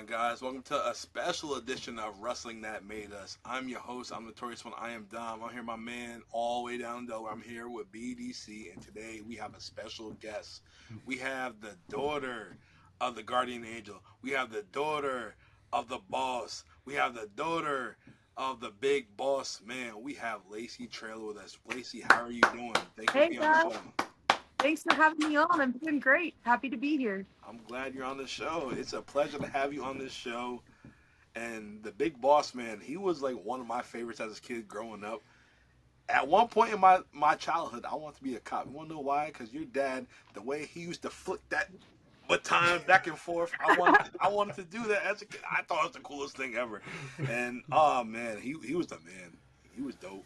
on, guys? Welcome to a special edition of Wrestling That Made Us. I'm your host. I'm Notorious One. I am Dom. I'm here, my man, all the way down in Delaware. I'm here with BDC, and today we have a special guest. We have the daughter of the Guardian Angel. We have the daughter of the boss. We have the daughter of the big boss man. We have Lacy Traylor with us. Lacy, how are you doing? Thank you for Hey being on the guys, show. thanks for having me on. I'm doing great. Happy to be here. I'm glad you're on the show. It's a pleasure to have you on this show. And the big boss man, he was like one of my favorites as a kid growing up. At one point in my childhood, I wanted to be a cop. You want to know why? Because your dad, the way he used to flick that baton back and forth, I wanted to do that as a kid. I thought it was the coolest thing ever. And oh man, he was the man. He was dope.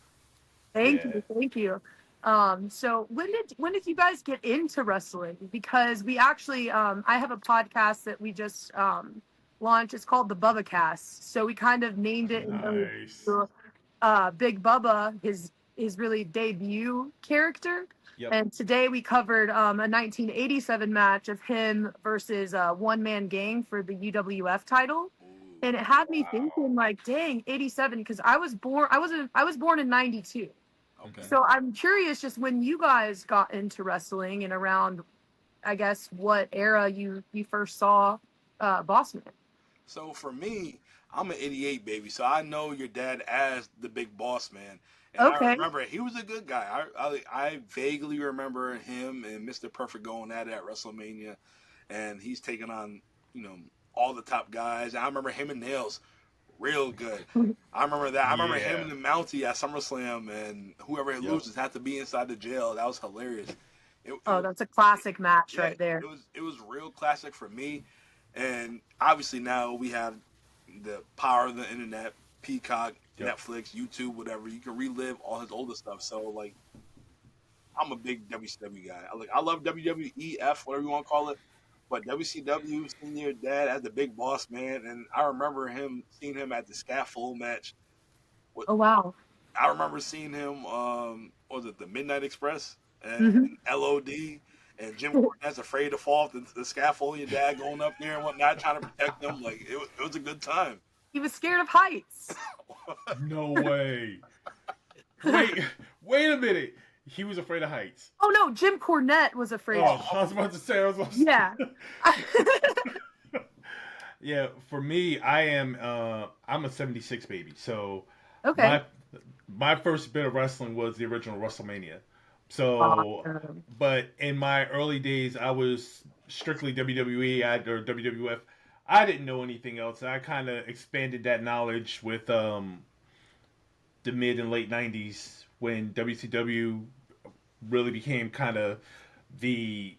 Thank Yeah. you, thank you. So when did you guys get into wrestling? Because we actually I have a podcast that we just launched. It's called the Bubba Cast. So we kind of named it in those Nice. Big Bubba, his really debut character. Yep. And today we covered a 1987 match of him versus One Man Gang for the UWF title. Ooh, And it had me Wow. thinking, like, dang, 87, because I was born in 92. okay. So I'm curious, just when you guys got into wrestling and around, I guess, what era you first saw Bossman. So for me, I'm an '88 baby, so I know your dad as the big boss man, and I Okay. remember he was a good guy. I vaguely remember him and Mr. Perfect going at it at WrestleMania, and he's taking on all the top guys. And I remember him and Nails real good. I remember that. I remember him Yeah. and the Mountie at SummerSlam, and whoever Yep. loses had to be inside the jail. That was hilarious. It Oh, was that's a classic match yeah, right there. it was real classic for me, and obviously now we have the power of the internet, Peacock, Yep. Netflix, YouTube, whatever. You can relive all his older stuff. So like, I'm a big WCW guy. I love WWEF, whatever you want to call it, but WCW, seeing your dad as the big boss man, and I remember seeing him at the scaffold match. What Oh wow. I remember seeing him, what was it, the Midnight Express Hmm. and LOD, and Jim Cornette's afraid to fall off the scaffold. Your dad going up there and whatnot, trying to protect them. Like it was a good time. He was scared of heights. No way. Wait. Wait a minute. He was afraid of heights. Oh no, Jim Cornette was afraid. Oh, I was about to say. I was about to Yeah. Yeah. For me, I'm a '76 baby. So Okay. my my first bit of wrestling was the original WrestleMania. So, Awesome. but in my early days, I was strictly WWE or WWF. I didn't know anything else. I kind of expanded that knowledge with the mid and late '90s when WCW really became kind of the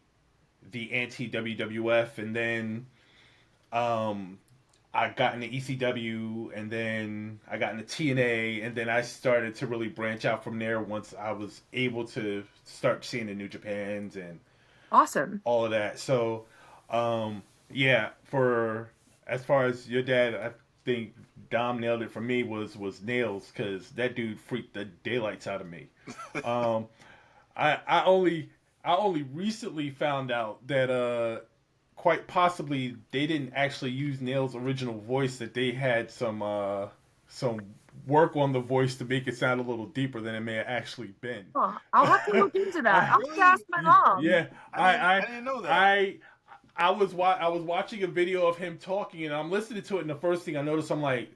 anti WWF, and then um, I got into ECW, and then I got into TNA, and then I started to really branch out from there once I was able to start seeing the New Japans and Awesome. all of that. So, yeah, for as far as your dad, I think Dom nailed it for me was Nails, because that dude freaked the daylights out of me. Um, I only recently found out that quite possibly they didn't actually use Nail's original voice, that they had some work on the voice to make it sound a little deeper than it may have actually been. Huh. I'll have to look into that. I, I'll have to Really? ask my mom. yeah, I I didn't know that. I I was watching a video of him talking, and I'm listening to it, and the first thing I noticed, I'm like,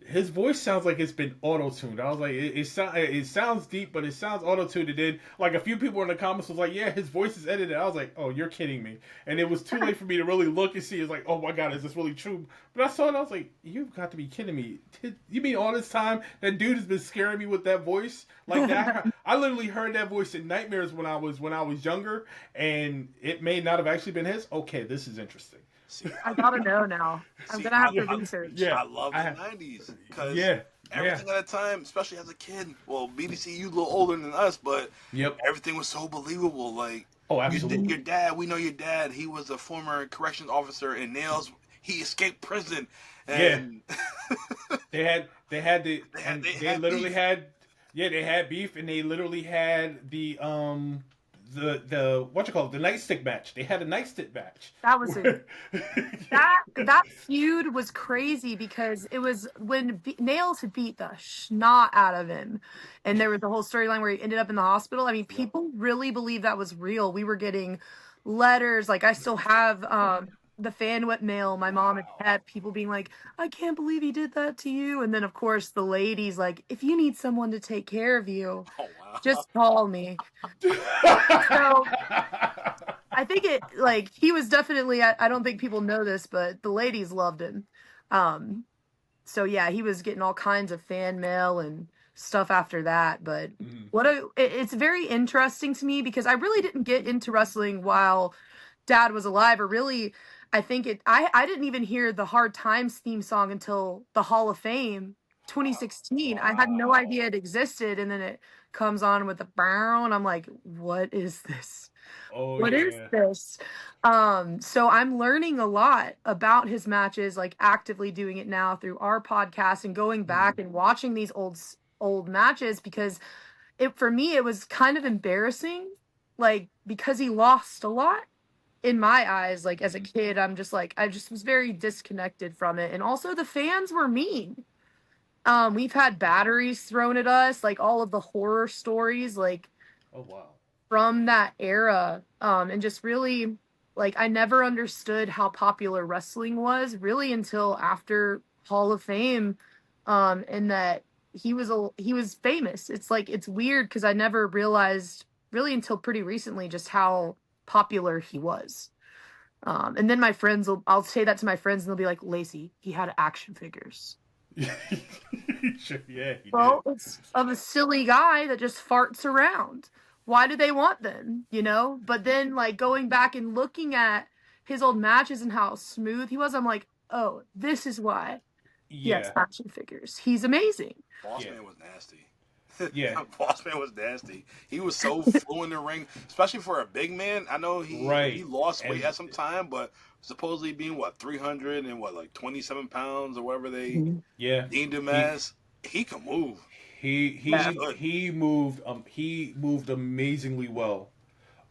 his voice sounds like it's been auto tuned. I was like, it sounds deep, but it sounds auto tuned. And then, like, a few people in the comments was like, yeah, his voice is edited. I was like, oh, you're kidding me. And it was too late for me to really look and see. It's like, oh my god, is this really true? But I saw it, I was like, you've got to be kidding me. You mean all this time that dude has been scaring me with that voice like that? I literally heard that voice in nightmares when I was younger, and it may not have actually been his. Okay, this is interesting. See, I gotta know now. I'm see, gonna have to Yeah, research. yeah, I love the '90s because yeah, yeah, everything at the time, especially as a kid. Well, BDC, you a little older than us, but yep. everything was so believable. Like Oh, your absolutely. dad, we know your dad. He was a former corrections officer in Nails. He escaped prison, Yeah, and and they they had literally beef. had, yeah, they had beef, and they literally had the the what you call it, the nightstick match. They had a nightstick match. That was a that feud was crazy because it was when Nails had beat the snot out of him, and there was the whole storyline where he ended up in the hospital. I mean, Yep. people really believe that was real. We were getting letters, like I still have the fan whip mail my mom had had, people being like, "I can't believe he did that to you," and then of course the ladies like, "If you need someone to take care of you, Oh wow. just call me." So I think it like he was definitely I don't think people know this, but the ladies loved him. Um so yeah, he was getting all kinds of fan mail and stuff after that, but Mhm. it's very interesting to me because I really didn't get into wrestling while dad was alive, or really I think I didn't even hear the Hard Times theme song until the Hall of Fame 2016. I had no idea Wow. it existed, and then it comes on with the brown and I'm like, what is this? Oh What is yeah. this? So I'm learning a lot about his matches, like actively doing it now through our podcast and going back Mhm. and watching these old matches, because it for me it was kind of embarrassing, like because he lost a lot in my eyes. Like as a Mhm. kid, I'm just like I just was very disconnected from it, and also the fans were mean. We've had batteries thrown at us, like all of the horror stories, like Oh wow. from that era, and just really like I never understood how popular wrestling was really until after Hall of Fame, and that he was famous. It's like it's weird because I never realized really until pretty recently just how popular he was. And then my friends will I'll say that to my friends and they'll be like, Lacey, he had action figures. Sure, yeah, he did. Well, it's of a silly guy that just farts around. Why do they want them? You know? But then, like, going back and looking at his old matches and how smooth he was, I'm like, oh, this is why he has Yeah, action figures. He's amazing. yeah, Bossman was nasty. yeah. Bossman was nasty. He was so fluent in the ring, especially for a big man. I know he Right. lost weight And at some time, but supposedly being what 300 and what like 27 pounds or whatever they Mhm. yeah, deemed him he as, he can move. he He was Yeah. he good. he moved amazingly well.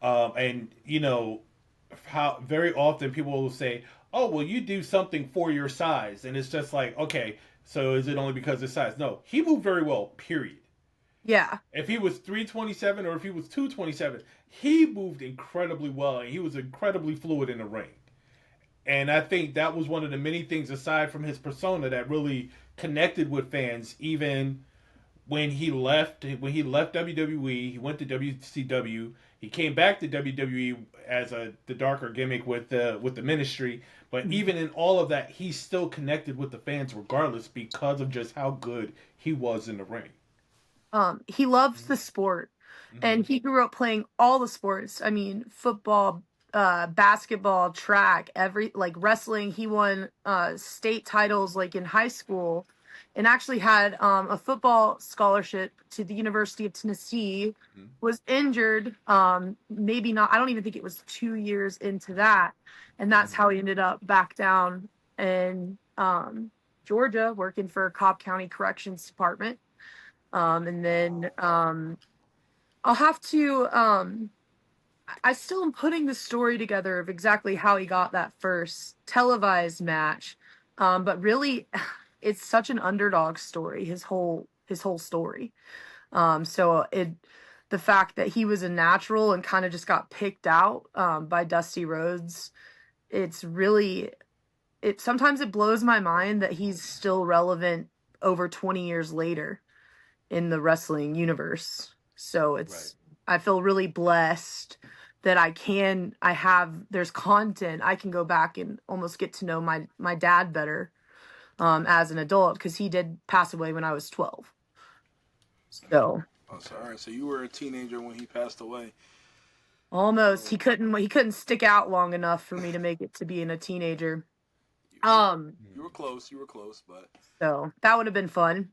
And you know how very often people will say, "Oh, well, you do something for your size," and it's just like, okay, so is it only because of size? No, he moved very well. Period. Yeah. If he was 327 or if he was 227, he moved incredibly well and he was incredibly fluid in the ring. And I think that was one of the many things aside from his persona that really connected with fans even when he left WWE, he went to WCW. He came back to WWE as the darker gimmick with the ministry, but Mhm. even in all of that, he still connected with the fans regardless because of just how good he was in the ring. He loved the sport, Mm-hmm. and he grew up playing all the sports. I mean, football, basketball, track, every like wrestling. He won state titles like in high school, and actually had a football scholarship to the University of Tennessee. Mm-hmm. Was injured, maybe not. I don't even think it was 2 years into that, and that's Mm-hmm. how he ended up back down in Georgia, working for Cobb County Corrections Department. And then I'll have to I still am putting the story together of exactly how he got that first televised match. But really it's such an underdog story, his whole story. So it the fact that he was a natural and kind of just got picked out by Dusty Rhodes, it's really it sometimes it blows my mind that he's still relevant over 20 years later in the wrestling universe. So Right. I feel really blessed that I have there's content I can go back and almost get to know my dad better as an adult, because he did pass away when I was 12. So Oh, Okay. sorry. So you were a teenager when he passed away. almost Oh, he couldn't stick out long enough for me to make it to being a teenager. you, Um you were close. You were close, but so that would have been fun.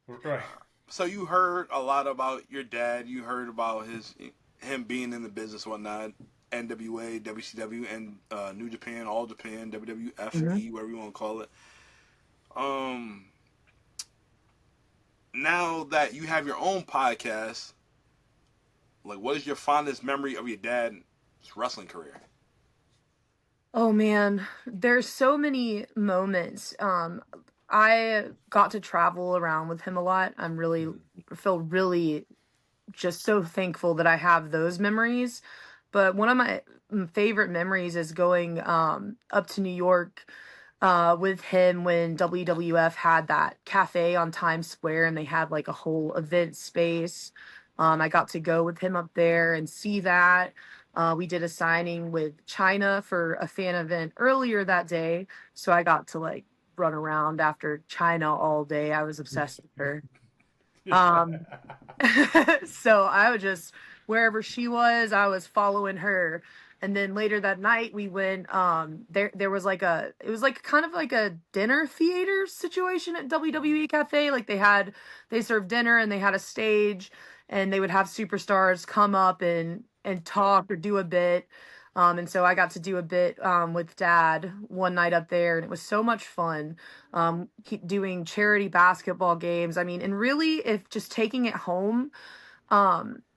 Right. so you heard a lot about your dad. You heard about him being in the business, whatnot. NWA, WCW, and New Japan, All Japan, Mhm. WWFE, whatever you want to call it. Um, Now that you have your own podcast, Like, what is your fondest memory of your dad's wrestling career? Oh man, there's so many moments. I got to travel around with him a lot. I'm really Mhm. feel really just so thankful that I have those memories. But one of my favorite memories is going up to New York with him when WWF had that cafe on Times Square and they had like a whole event space. I got to go with him up there and see that. We did a signing with China for a fan event earlier that day. So I got to like run around after China all day. I was obsessed with her. Um, so I would just wherever she was, I was following her. And then later that night we went there was like it was like kind of like a dinner theater situation at WWE Cafe. Like they served dinner and they had a stage and they would have superstars come up and Yep. talk or do a bit. And so I got to do a bit with dad one night up there and it was so much fun. Keep doing charity basketball games. I mean, and really if just taking it home,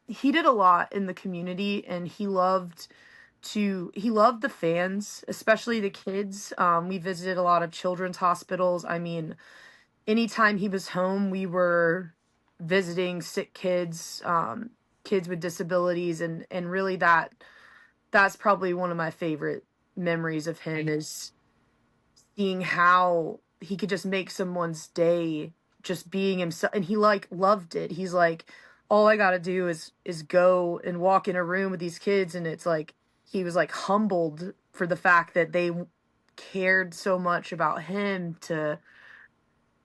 he did a lot in the community and he loved the fans, especially the kids. We visited a lot of children's hospitals. I mean, anytime he was home, we were visiting sick kids, kids with disabilities, and really that's probably one of my favorite memories of him is seeing how he could just make someone's day just being himself, and he like loved it. He's like, all I got to do is go and walk in a room with these kids, and it's like he was like humbled for the fact that they cared so much about him to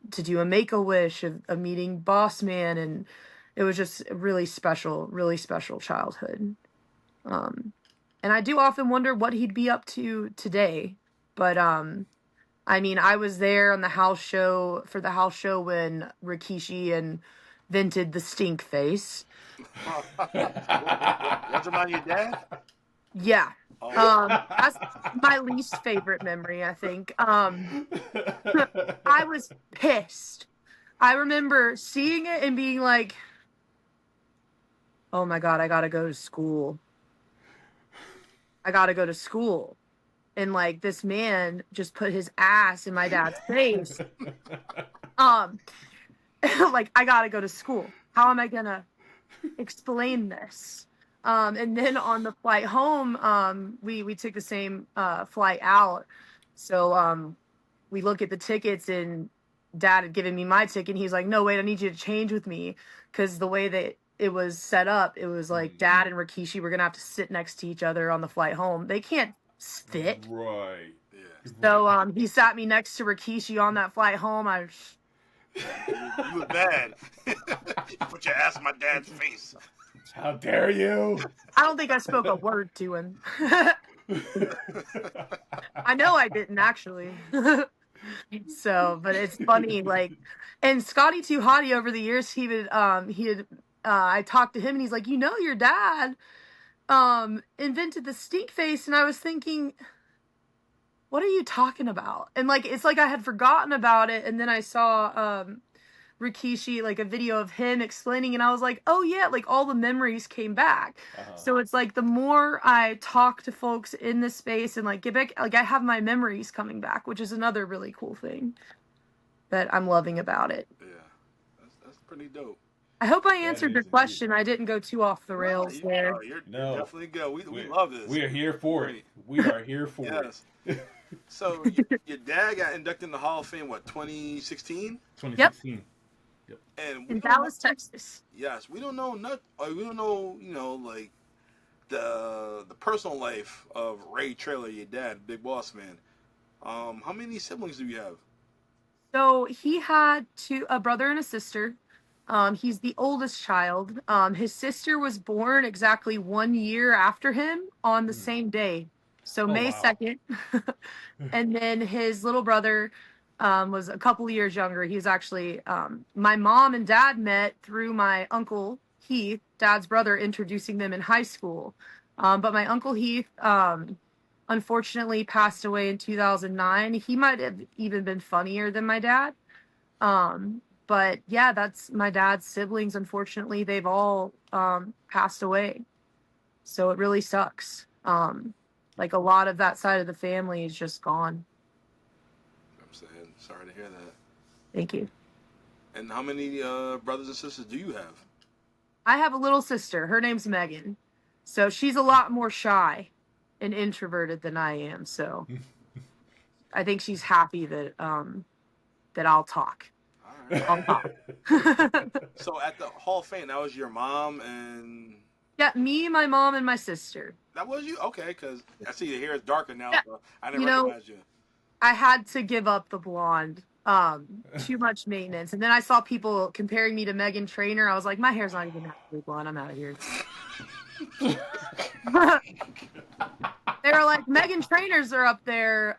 do a make-a-wish of meeting Bossman, and it was just a really special childhood. um and I do often wonder what he'd be up to today, but I mean, I was there on the house show for the house show when Rikishi invented the stink face. What's about your dad? Yeah. Oh, That's my least favorite memory, I think. I was pissed. I remember seeing it and being like, "Oh my god, I got to go to school. I got to go to school." And like this man just put his ass in my dad's face. Um like I got to go to school. How am I going to explain this? And then on the flight home, we took the same flight out. So we look at the tickets and dad had given me my ticket. And he's like, no, wait, I need you to change with me. Because the way that it was set up, it was like dad and Rikishi were going to have to sit next to each other on the flight home. They can't sit. Right. yeah. So he sat me next to Rikishi on that flight home. You were bad. You put your ass in my dad's face. How dare you? I don't think I spoke a word to him. I know I didn't actually. So, but it's funny, like, and Scotty Too Hottie over the years, I talked to him and he's like, your dad, invented the stink face. And I was thinking, what are you talking about? And like, it's like I had forgotten about it. And then I saw, Rikishi, like a video of him explaining, and I was like, oh yeah, like all the memories came back. So it's like the more I talk to folks in this space and like get back, like I have my memories coming back, which is another really cool thing that I'm loving about it. Yeah, that's pretty dope. I hope I That answered is your indeed. question. I didn't go too off the rails there. You're No. definitely good. We love this. We are here for Great. it. We are here for Yes. it. So your dad got inducted in the Hall of Fame, what, 2016? 2016. And In Dallas, Texas. yes, we don't know we don't know, like the personal life of Ray Traylor, your dad, Big Boss Man. How many siblings do you have? So he had a brother and a sister. He's the oldest child. His sister was born exactly 1 year after him on the same day. So May wow. 2nd. And then his little brother was a couple years younger. He's actually, my mom and dad met through my uncle Heath, dad's brother, introducing them in high school. But my uncle Heath, unfortunately passed away in 2009. He might have even been funnier than my dad. But yeah, that's my dad's siblings. Unfortunately, they've all passed away. So it really sucks. Like a lot of that side of the family is just gone. I'm saying, sorry to hear that. Thank you. And how many brothers and sisters do you have? I have a little sister. Her name's Megan. So she's a lot more shy and introverted than I am. So I think she's happy that that I'll talk. All right. I'll talk. So at the Hall of Fame, that was your mom and Yeah, me, my mom, and my sister. that was you? Okay, because I see your hair is darker now, Yeah, so I didn't you know, recognize you. I had to give up the blonde. Too much maintenance. And then I saw people comparing me to Megan Trainor. I was like, my hair's not even naturally blonde. I'm out of here. They were like, Megan Trainors are up there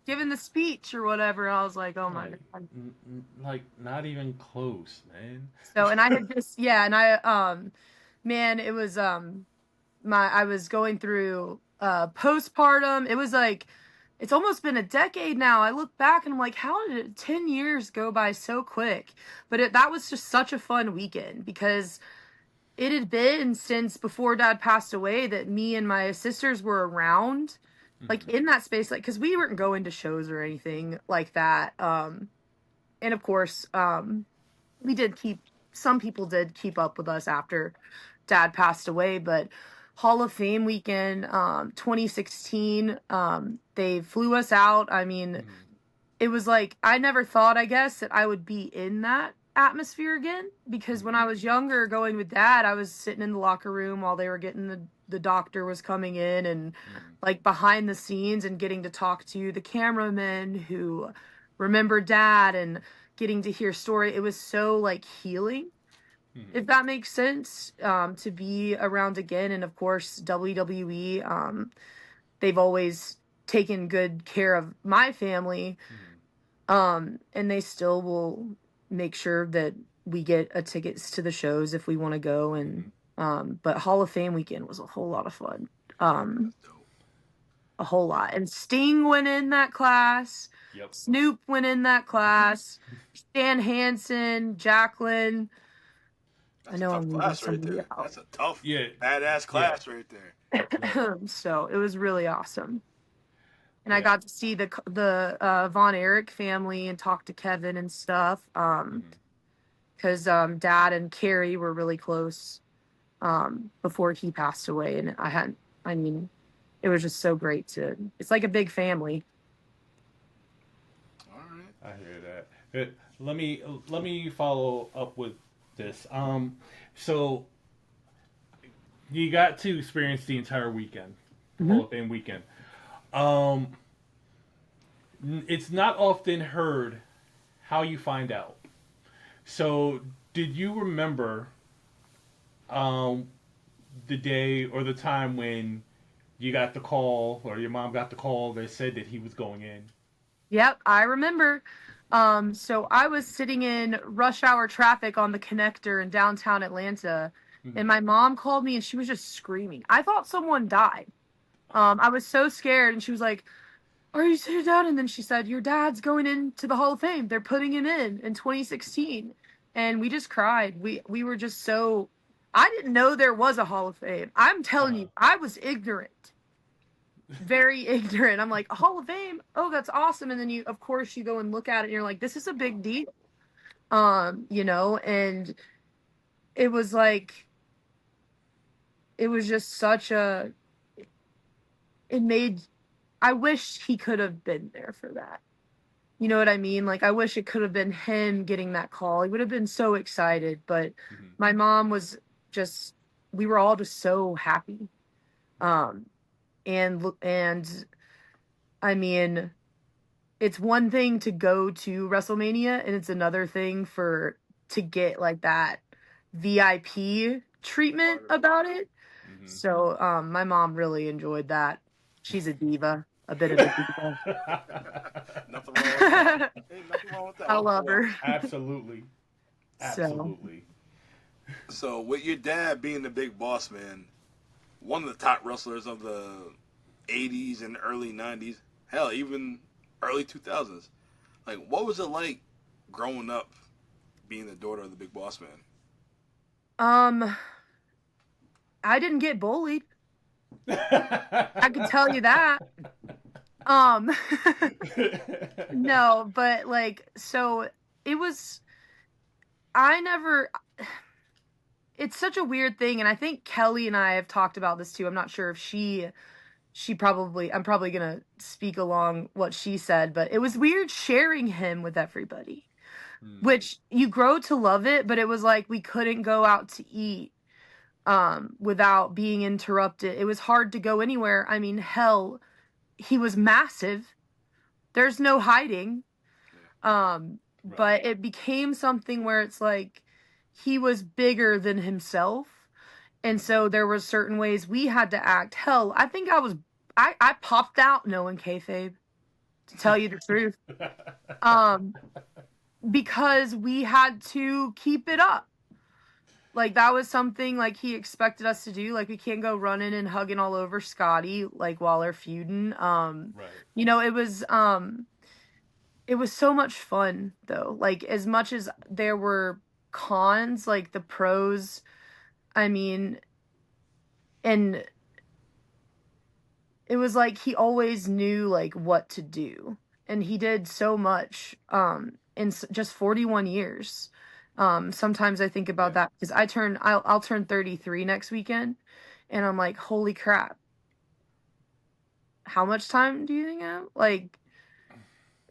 giving the speech or whatever. I was like, oh my God. Like, not even close, man. So, and I had just, yeah, and man, it was, I was going through postpartum. It was like, it's almost been a decade now. I look back and I'm like, how did 10 years go by so quick? But that was just such a fun weekend because it had been since before dad passed away that me and my sisters were around, like in that space, like, cause we weren't going to shows or anything like that. And of course, some people did keep up with us after dad passed away, but Hall of Fame weekend, 2016, they flew us out. I mean, it was like, I never thought, I guess, that I would be in that atmosphere again, because when I was younger going with dad, I was sitting in the locker room while they were getting the doctor was coming in and like behind the scenes and getting to talk to the cameramen who remember dad and getting to hear story. It was so like healing, if that makes sense, to be around again. And of course, WWE, they've always taken good care of my family. And they still will make sure that we get tickets to the shows if we want to go. And but Hall of Fame weekend was a whole lot of fun. A whole lot. And Sting went in that class. Yep. Snoop went in that class. Stan Hansen, Jacqueline. That's I a know tough I'm leaving class right somebody there. out. That's a tough, Yeah. badass class right there. So it was really awesome. And Yeah. I got to see the Von Erich family and talk to Kevin and stuff. Because Dad and Carrie were really close before he passed away. And I mean, it was just so great it's like a big family. All right. I hear that. Let me follow up with this. So you got to experience the entire weekend, Hall of Fame weekend. It's not often heard how you find out. So did you remember the day or the time when you got the call or your mom got the call that said that he was going in? Yep, I remember. So I was sitting in rush hour traffic on the connector in downtown Atlanta, and my mom called me and she was just screaming. I thought someone died. I was so scared, and she was like, "Are you sitting down?" And then she said, "Your dad's going into the Hall of Fame. They're putting him in 2016." And we just cried. We were just so. I didn't know there was a Hall of Fame. I'm telling you, I was ignorant. Very ignorant. I'm like, a Hall of Fame? Oh, that's awesome. And then you go and look at it and you're like, this is a big deal. And it was like, it was just I wish he could have been there for that. You know what I mean? Like, I wish it could have been him getting that call. He would have been so excited, but my mom was we were all just so happy. And I mean, it's one thing to go to WrestleMania and it's another thing to get like that VIP treatment about it. So my mom really enjoyed that. She's a diva, a bit of a diva. Nothing wrong with that. Ain't nothing wrong with that. I love her. Absolutely. Absolutely. So with your dad being the big boss man, one of the top wrestlers of the 80s and early 90s, hell, even early 2000s. Like, what was it like growing up being the daughter of the big boss man? I didn't get bullied. I can tell you that. Um, no, but like, so it was, I never, it's such a weird thing. And I think Kelly and I have talked about this too. I'm not sure if I'm probably going to speak along what she said, but it was weird sharing him with everybody, which you grow to love it. But it was like, we couldn't go out to eat, without being interrupted. It was hard to go anywhere. I mean, hell, he was massive. There's no hiding. But it became something where it's like he was bigger than himself. And so there were certain ways we had to act. Hell, I think I popped out knowing K-Fabe, to tell you the truth. Because we had to keep it up. Like, that was something, like, he expected us to do. Like, we can't go running and hugging all over Scotty, like, while they're feuding. You know, it was so much fun, though. Like, as much as there were cons, like, the pros, I mean, and it was like he always knew, like, what to do. And he did so much, in just 41 years. Sometimes I think about that because I'll turn 33 next weekend, and I'm like, holy crap. How much time do you think I have? Like,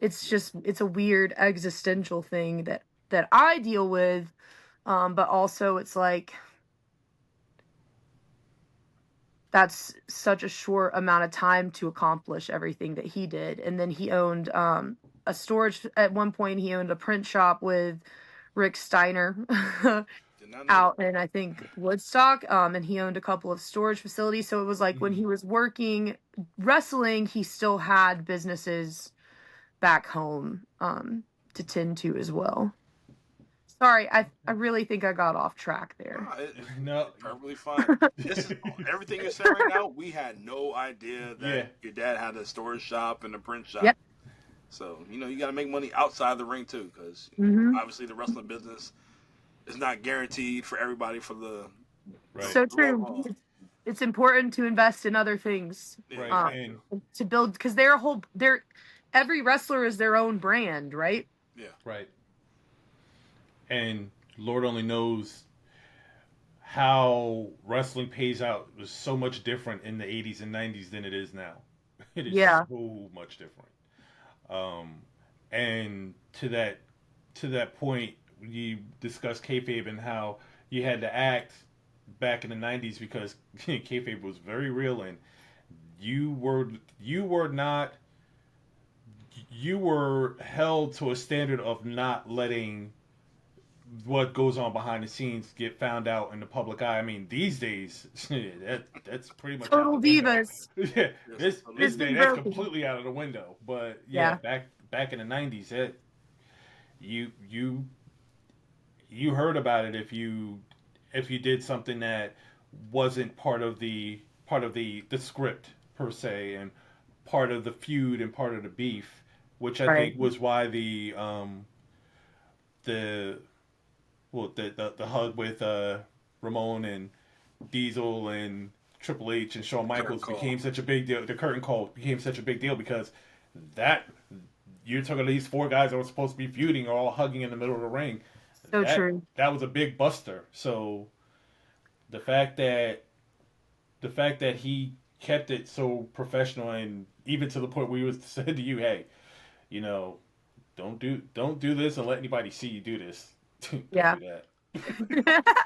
it's a weird existential thing that I deal with. But also it's like, that's such a short amount of time to accomplish everything that he did. And then he owned, a storage, at one point he owned a print shop with Rick Steiner out in, I think, Woodstock. And he owned a couple of storage facilities. So it was like when he was working wrestling, he still had businesses back home, to tend to as well. Sorry, I really think I got off track there. No, it's perfectly fine. This is everything you're saying right now. We had no idea that your dad had a storage shop and a print shop. Yep. So, you know, you got to make money outside the ring too, because obviously the wrestling business is not guaranteed for everybody for the. So true. It's important to invest in other things, to build, because every wrestler is their own brand, right? Yeah. Right. And Lord only knows how wrestling pays out. It was so much different in the 80s and 90s than it is now. It is so much different. And to that point, you discussed K-Fabe and how you had to act back in the 90s because K-Fabe was very real, and you were held to a standard of not letting what goes on behind the scenes get found out in the public eye. I mean, these days, that's pretty much total divas. Yeah, this day that's completely out of the window. But back in the 90s, you heard about it if you did something that wasn't part of the script per se, and part of the feud and part of the beef, which I think was why the hug with Ramon and Diesel and Triple H and Shawn Michaels became such a big deal. The curtain call became such a big deal because that you're talking these four guys that were supposed to be feuding are all hugging in the middle of the ring. So true. That was a big buster. So the fact that he kept it so professional, and even to the point where he was said to you, hey, you know, don't do this and let anybody see you do this. Don't do that.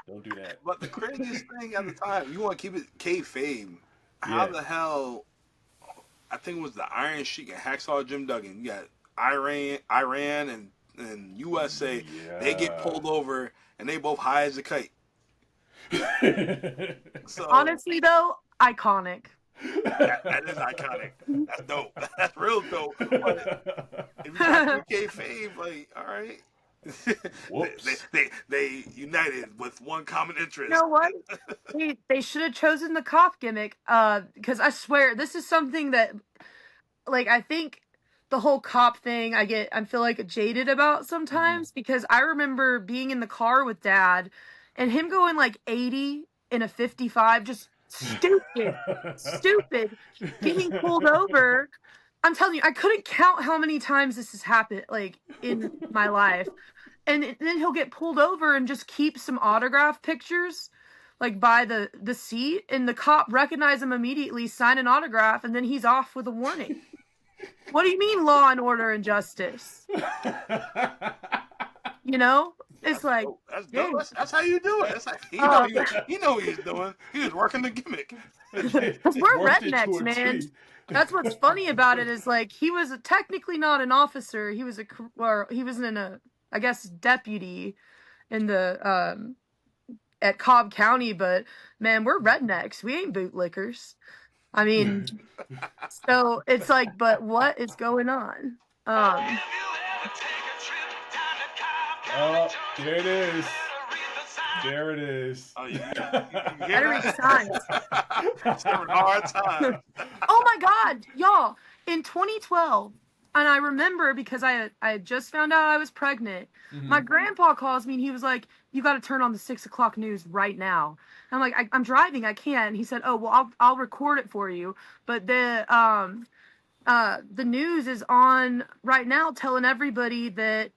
Don't do that. But the craziest thing at the time, you want to keep it K-Fabe. How the hell? I think it was the Iron Sheik and Hacksaw Jim Duggan. You got Iran and USA. Yeah. They get pulled over and they both high as a kite. So, honestly, though, iconic. That is iconic. That's dope. That's real dope. But if you got K-Fabe, like, all right. they united with one common interest. You know what? they should have chosen the cop gimmick. Because I swear this is something that, like, I think the whole cop thing I feel like jaded about sometimes because I remember being in the car with Dad and him going like 80 in a 55, just stupid, getting pulled over. I'm telling you, I couldn't count how many times this has happened like in my life. And then he'll get pulled over and just keep some autograph pictures like by the seat, and the cop recognize him immediately, sign an autograph, and then he's off with a warning. What do you mean law and order and justice? You know? It's like that's dope. That's how you do it. That's like, he know what he's doing. He was working the gimmick. Because we're rednecks, man. That's what's funny about it is like he was technically not an officer. He was I guess deputy in the at Cobb County, but man, we're rednecks. We ain't bootlickers. I mean, so it's like, but what is going on? Oh, there it is. There it is. Oh, you Better read signs. It's having a hard time. Oh my God, y'all! In 2012, and I remember because I had just found out I was pregnant. Mm-hmm. My grandpa calls me and he was like, "You got to turn on the 6 o'clock news right now." And I'm like, "I'm driving, I can't." And he said, "Oh well, I'll record it for you." But the news is on right now, telling everybody that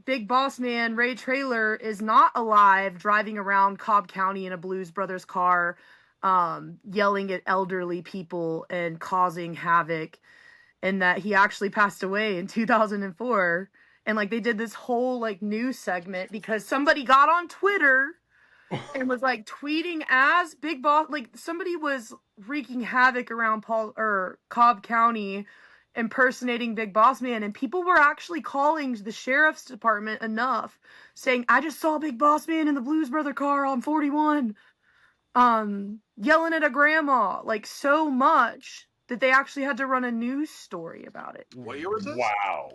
Big Boss Man Ray Traylor is not alive, driving around Cobb County in a Blues Brothers car, yelling at elderly people and causing havoc, and that he actually passed away in 2004. And like they did this whole like news segment because somebody got on Twitter and was like tweeting as Big Boss, like somebody was wreaking havoc around Cobb County, impersonating Big Boss Man, and people were actually calling the sheriff's department enough, saying, "I just saw Big Boss Man in the Blues Brother car on 41, yelling at a grandma," like so much that they actually had to run a news story about it. What year was this? Wow.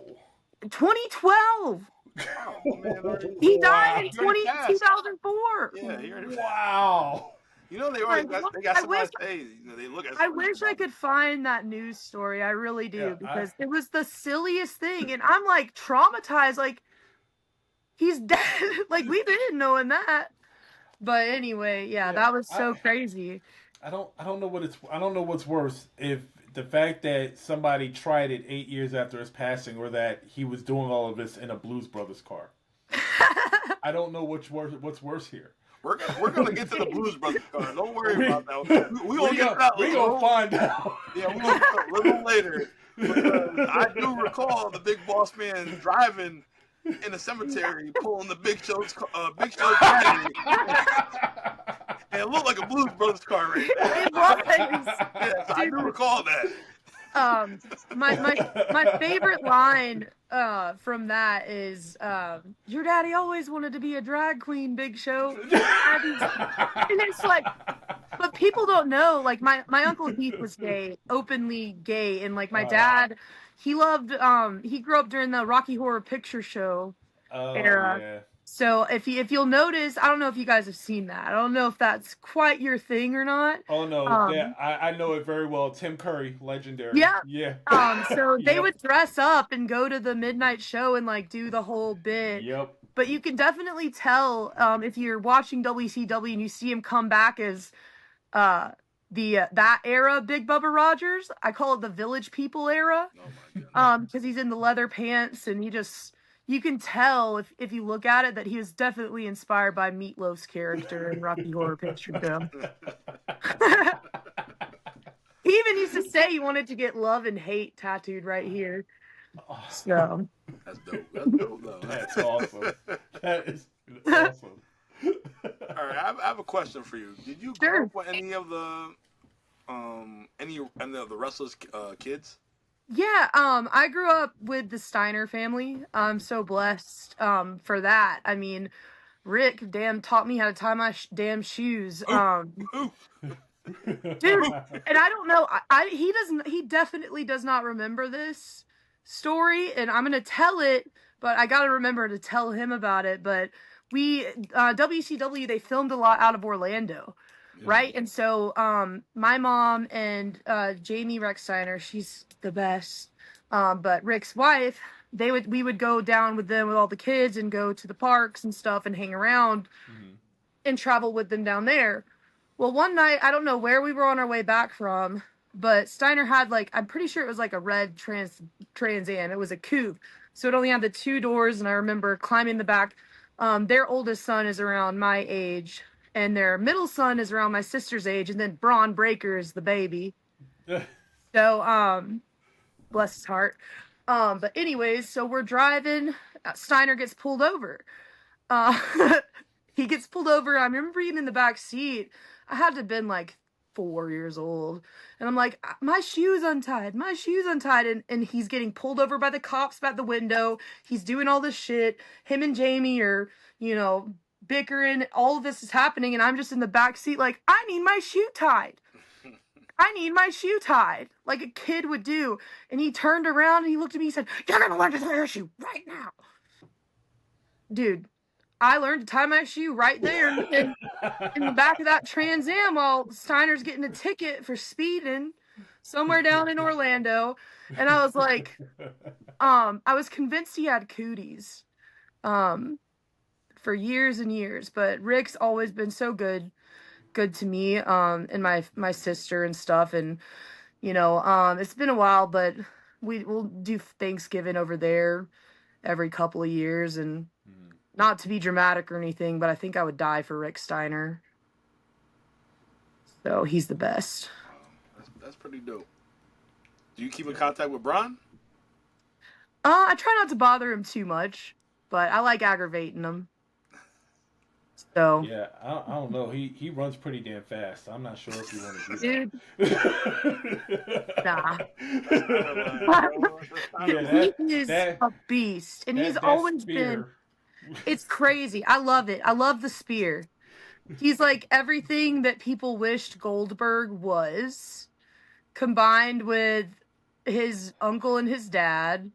2012. Oh, man, He died in 2004. Yeah, Wow. You know they already got somebody say, they look at. I wish I could find that news story. I really do, because it was the silliest thing, and I'm like traumatized. Like he's dead. Like we've been knowing that, but anyway, that was so crazy. I don't know what's worse, if the fact that somebody tried it 8 years after his passing, or that he was doing all of this in a Blues Brothers car. I don't know what's worse here. We're gonna get to the Blues Brothers car. Don't worry about that. We're gonna find out. Yeah, we're gonna a little later. I do recall the Big Boss Man driving in the cemetery, pulling the Big Show's caddy. And it looked like a Blues Brothers car right there. It was. Yes, I do recall that. My favorite line from that is, "Your daddy always wanted to be a drag queen, Big Show." And it's like, but people don't know, like my Uncle Heath was gay, openly gay, and like my dad, he loved he grew up during the Rocky Horror Picture Show era. Yeah. So if you'll notice, I don't know if you guys have seen that. I don't know if that's quite your thing or not. Oh no, I know it very well. Tim Curry, legendary. Yeah. Yeah. So they would dress up and go to the midnight show and like do the whole bit. Yep. But you can definitely tell if you're watching WCW and you see him come back as that era Big Bubba Rogers. I call it the Village People era. Because he's in the leather pants and you can tell if you look at it that he was definitely inspired by Meatloaf's character in Rocky Horror Picture Show. He even used to say he wanted to get love and hate tattooed right here. So that's dope. That's dope, though. That's awesome. That is awesome. All right, I have a question for you. Did you grow up with any of the wrestlers' kids? Yeah, I grew up with the Steiner family. I'm so blessed for that. I mean, Rick taught me how to tie my damn shoes. Dude, and I don't know, he definitely does not remember this story, and I'm gonna tell it, but I gotta remember to tell him about it. But WCW, they filmed a lot out of Orlando. Right. And so my mom and Jamie Rex Steiner, she's the best. But Rick's wife, we would go down with them with all the kids and go to the parks and stuff and hang around Mm-hmm. and travel with them down there. Well, one night, I don't know where we were on our way back from, but Steiner had like, I'm pretty sure it was like a red Trans Am. It was a coupe. So it only had the 2 doors. And I remember climbing the back. Their oldest son is around my age, and their middle son is around my sister's age. And then Bron Breaker is the baby. So, bless his heart. But anyways, so we're driving. Steiner gets pulled over. Uh, he gets pulled over. I remember being in the back seat. I had to have been like 4 years old. And I'm like, my shoe's untied. My shoe's untied. And he's getting pulled over by the cops at the window. He's doing all this shit. Him and Jamie are, bickering. All of this is happening. And I'm just in the back seat like, I need my shoe tied. I need my shoe tied, like a kid would do. And he turned around and he looked at me and said, you're going to learn to tie your shoe right now. Dude, I learned to tie my shoe right there in the back of that Trans Am while Steiner's getting a ticket for speeding somewhere down in Orlando. And I was like, I was convinced he had cooties for years and years. But Rick's always been so good to me and my sister and stuff. And it's been a while, but we'll do Thanksgiving over there every couple of years. And not to be dramatic or anything, but I think I would die for Rick Steiner. So he's the best. That's pretty dope. Do you keep in contact with Bron? I try not to bother him too much, but I like aggravating him. So yeah, I don't know. He runs pretty damn fast. I'm not sure if you want to dude, do that. nah. Yeah, He is a beast, and he's that always spear. been. It's crazy. I love it. I love the spear. He's like everything that people wished Goldberg was, combined with his uncle and his dad.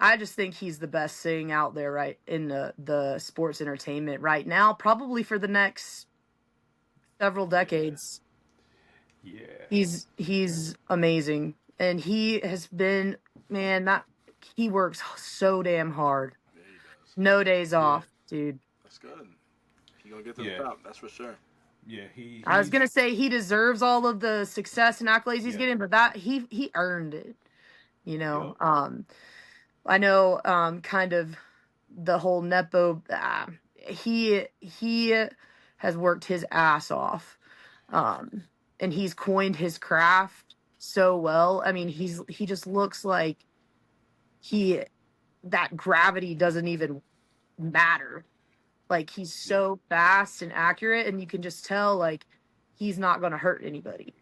I just think he's the best thing out there right in the sports entertainment right now, probably for the next several decades. Yeah. He's amazing. And he has been, man, that he works so damn hard. Yeah, he does. No days off, dude. That's good. He's gonna get to the top, that's for sure. Yeah, I was gonna say he deserves all of the success and accolades he's getting, but that he earned it. Yep. I know kind of the whole Nepo he has worked his ass off. And he's coined his craft so well. I mean, he just looks like that gravity doesn't even matter. Like he's so fast and accurate, and you can just tell like he's not going to hurt anybody.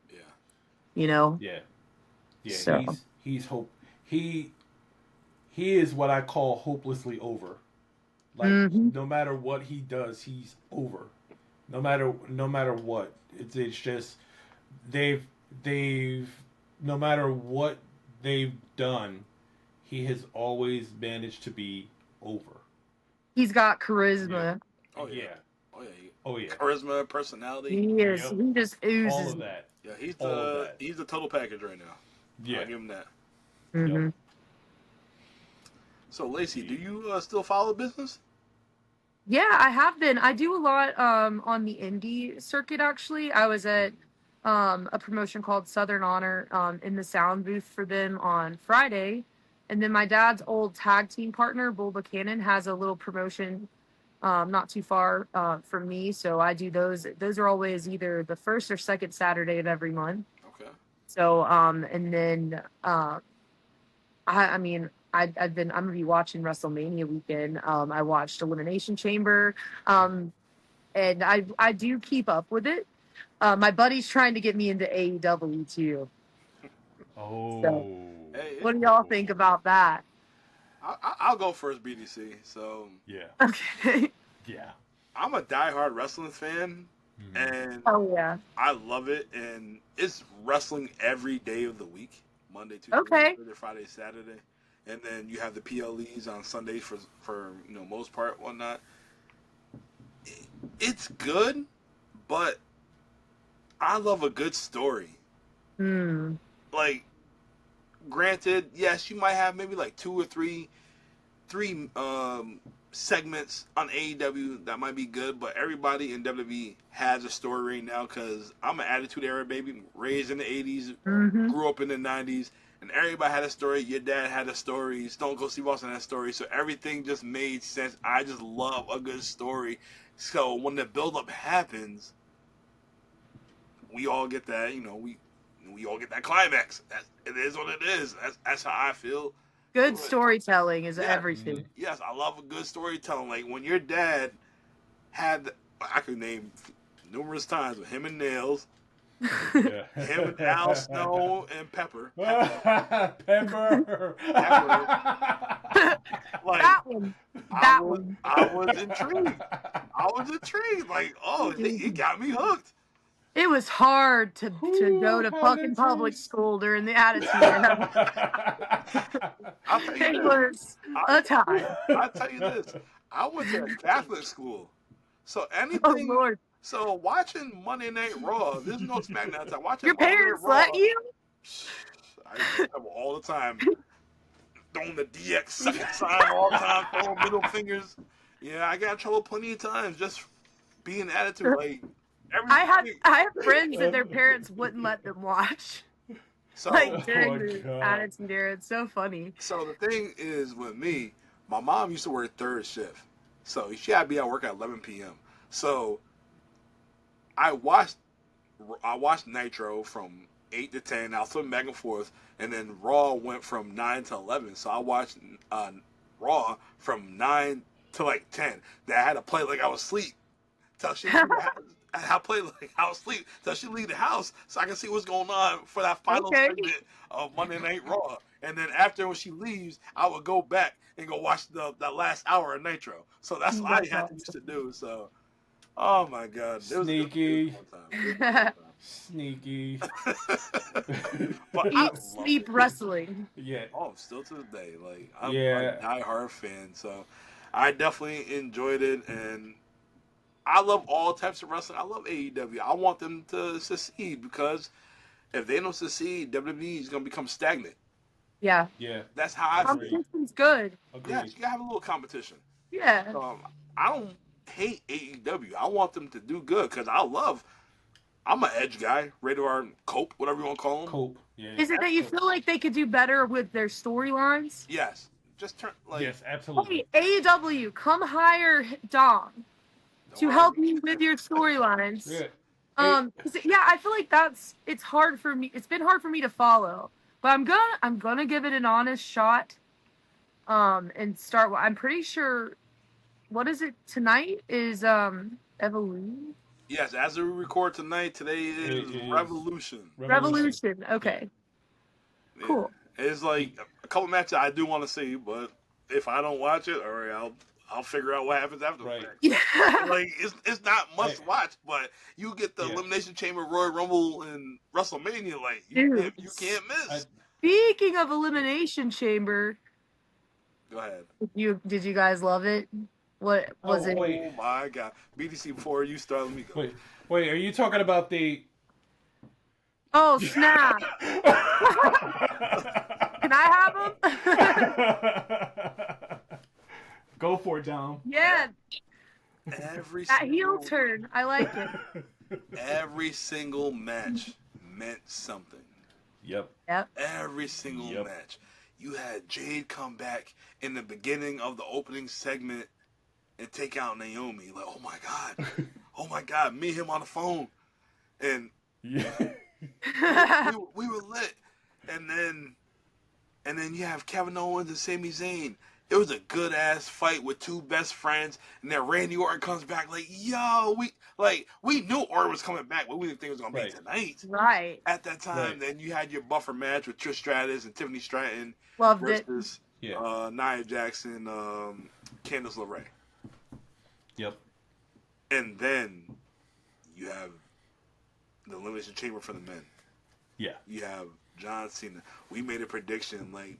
Yeah. Yeah. So. He's hope he is what I call hopelessly over. Like no matter what he does, he's over. No matter what. It's just they've no matter what they've done, he has always managed to be over. He's got charisma. Yeah. Oh yeah. Yeah. Oh yeah. Oh yeah. Charisma, personality. He is. Yep. He just oozes. All of that. Yeah, he's the total package right now. Yeah. I'll give him that. Mm-hmm. Yep. So Lacy, do you still follow business? Yeah, I have been. I do a lot on the indie circuit. Actually, I was at a promotion called Southern Honor in the sound booth for them on Friday, and then my dad's old tag team partner, Bull Buchanan, has a little promotion not too far from me. So I do those. Those are always either the first or second Saturday of every month. Okay. So and then I'm gonna be watching WrestleMania weekend. I watched Elimination Chamber, and I do keep up with it. My buddy's trying to get me into AEW too. Oh. So, Hey, what do y'all think about that? I'll go first, BDC. So Yeah. Okay. Yeah. I'm a diehard wrestling fan, and Oh yeah. I love it. And it's wrestling every day of the week, Monday, Tuesday, Okay. Thursday, Friday, Saturday, and then you have the PLEs on Sundays for most part, whatnot. It's good, but I love a good story. Hmm. Like granted, yes, you might have maybe like two or three segments on AEW that might be good, but everybody in WWE has a story right now because I'm an Attitude Era baby, raised in the 80s, Mm-hmm. grew up in the 90s, and everybody had a story. Your dad had a story. Stone Cold Steve Austin had a story. So everything just made sense. I just love a good story. So when the build-up happens, we all get that, we all get that climax. It is what it is. That's how I feel. Good storytelling is Yeah. everything. Yes, I love a good storytelling. Like when your dad had, I could name numerous times with him and Nails, Yeah. him and Al Snow and Pepper. Pepper. Like That one. That one. I was intrigued. I was intrigued. Like, oh, it got me hooked. It was hard to go to How fucking did public taste? school during the Attitude Era. I'll tell you It this. was a time. I'll tell you this. I went to a Catholic school. So Oh anything, Lord. so watching Monday Night Raw, there's no SmackDown time. Watching Your Monday Night parents Raw, let you? I used to trouble all the time, throwing the DX second sign all the time, throwing middle fingers. Yeah, I got in trouble plenty of times just being attitude. Like every I had friends that their parents wouldn't let them watch. so Like Oh during my the God. Attitude Era. It's so funny. so the thing is with me, my mom used to work third shift, so she had to be at work at 11 p.m. So I watched Nitro from 8 to 10. I was flipping back and forth, and then Raw went from 9 to 11. So I watched Raw from 9 to like 10. That I had to play like I was asleep till she leave the house. I play like I was asleep till she leave the house so I can see what's going on for that final Okay. segment of Monday Night Raw. And then after when she leaves, I would go back and go watch that last hour of Nitro. So that's what I That's had to used to do. So, oh my God, Sneaky. it was a fun time. Sneaky. But I Eat, love sleep, it. wrestling. Yeah. Oh, still to this day, like I'm a Yeah. diehard fan, so I definitely enjoyed it, and I love all types of wrestling. I love AEW. I want them to succeed because if they don't succeed, WWE is gonna become stagnant. Yeah. Yeah. That's how I feel. Agreed. Competition's good. Yes, Agreed. you gotta have a little competition. Yeah. I don't hate AEW. I want them to do good because I'm an edge guy, radar cope, whatever you want to call him. Cope. Yeah. Is it that you feel like they could do better with their storylines? Yes, just turn like Yes, absolutely. Hey, AEW, come hire Dom to help you with your storylines. Yeah. 'Cause, yeah, I feel like it's hard for me. It's been hard for me to follow, but I'm gonna give it an honest shot. And start. I'm pretty sure. What is it tonight? Is Evolution? yes, as we record tonight, today It is is Revolution. Revolution. Okay. Yeah. Cool. It's like a couple matches I do want to see, but if I don't watch it, all right, I'll figure out what happens after the Right. fact. Yeah. Like it's not must watch, but you get the Yeah. Elimination Chamber, Royal Rumble, and WrestleMania. Like Dude. you can't miss. Speaking of Elimination Chamber, Go ahead. did you guys love it? What was it? wait. Oh my God, BDC before you start, let me go. Wait. Are you talking about the? Oh snap! Can I have them? Go for it, Dom. Yeah, Every that heel single turn. I like it. every single match meant something. Yep. Yep. Every single match. You had Jade come back in the beginning of the opening segment and take out Naomi. Like, oh my God, me and him on the phone, and Yeah. we were lit. And then you have Kevin Owens and Sami Zayn. It was a good ass fight with two best friends, and then Randy Orton comes back like, yo, we knew Orton was coming back, but we didn't think it was gonna be tonight. Right. At that time, Right. then you had your buffer match with Trish Stratus and Tiffany Stratton Loved it. versus Nia Jackson, Candice LeRae. Yep. And then you have the Elimination Chamber for the men. Yeah. You have John Cena. We made a prediction like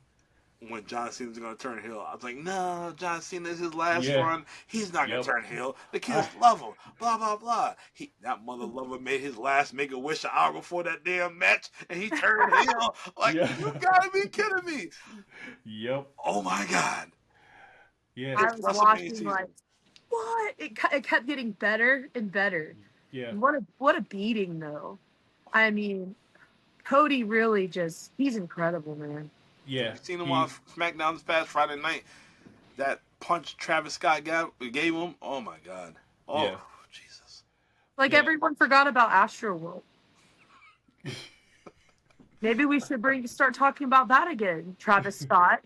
when John Cena's gonna turn heel. I was like, no, John Cena is his last Yeah. run. He's not gonna Yep. turn heel. The I, kids love him. Blah blah blah. That mother lover made his last Make a Wish an hour before that damn match, and he turned heel. Like, yeah. you gotta be kidding me. Yep. Oh my god. Yeah. I It's was WrestleMania watching season. like, what? It kept getting better and better. Yeah. What a beating though. I mean, Cody really he's incredible, man. Yeah. You seen him on He. SmackDown this past Friday night? That punch Travis Scott gave him. Oh my god. Oh Yeah. Jesus. Like Yeah. everyone forgot about Astro World. Maybe we should start talking about that again, Travis Scott.